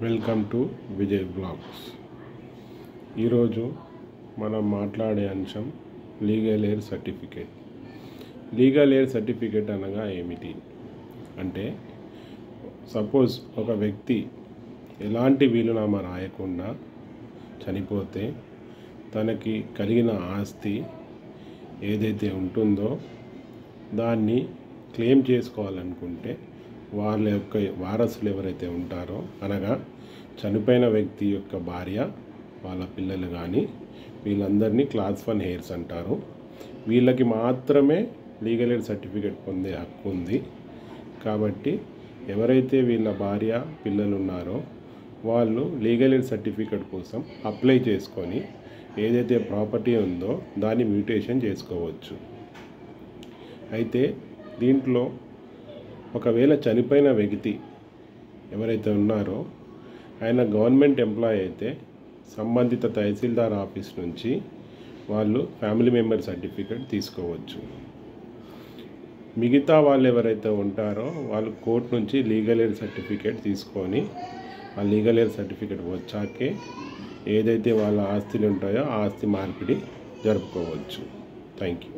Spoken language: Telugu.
Welcome to Vijay blogs. ఈరోజు మనం మాట్లాడే అంశం legal air certificate. Legal air certificate అనగా ఏమిటి అంటే, సపోజ్ ఒక వ్యక్తి ఎలాంటి వీలునామా రాయకుండా చనిపోతే తనకి కలిగిన ఆస్తి ఏదైతే ఉంటుందో దాన్ని క్లెయిమ్ చేసుకోవాలనుకుంటే వాళ్ళ యొక్క వారసులు ఎవరైతే ఉంటారో, అనగా చనిపోయిన వ్యక్తి యొక్క భార్య, వాళ్ళ పిల్లలు కానీ వీళ్ళందరినీ క్లాస్ 1 హెయిర్స్ అంటారు. వీళ్ళకి మాత్రమే లీగల్ ఎయిర్ సర్టిఫికేట్ పొందే హక్కు ఉంది. కాబట్టి ఎవరైతే వీళ్ళ భార్య పిల్లలు ఉన్నారో వాళ్ళు లీగల్ ఎయిర్ సర్టిఫికేట్ కోసం అప్లై చేసుకొని ఏదైతే ప్రాపర్టీ ఉందో దాన్ని మ్యూటేషన్ చేసుకోవచ్చు. అయితే దీంట్లో ఒకవేళ చనిపోయిన వ్యక్తి ఎవరైతే ఉన్నారో ఆయన గవర్నమెంట్ ఎంప్లాయీ అయితే సంబంధిత తహసీల్దార్ ఆఫీస్ నుంచి వాళ్ళు ఫ్యామిలీ మెంబర్ సర్టిఫికేట్ తీసుకోవచ్చు. మిగతా వాళ్ళు ఎవరైతే ఉంటారో వాళ్ళు కోర్టు నుంచి లీగల్ ఎయిర్ సర్టిఫికేట్ తీసుకొని ఆ లీగల్ ఎయిర్ సర్టిఫికేట్ వచ్చాకే ఏదైతే వాళ్ళ ఆస్తులు ఉంటాయో ఆ ఆస్తి మార్పిడి జరుపుకోవచ్చు. Thank you.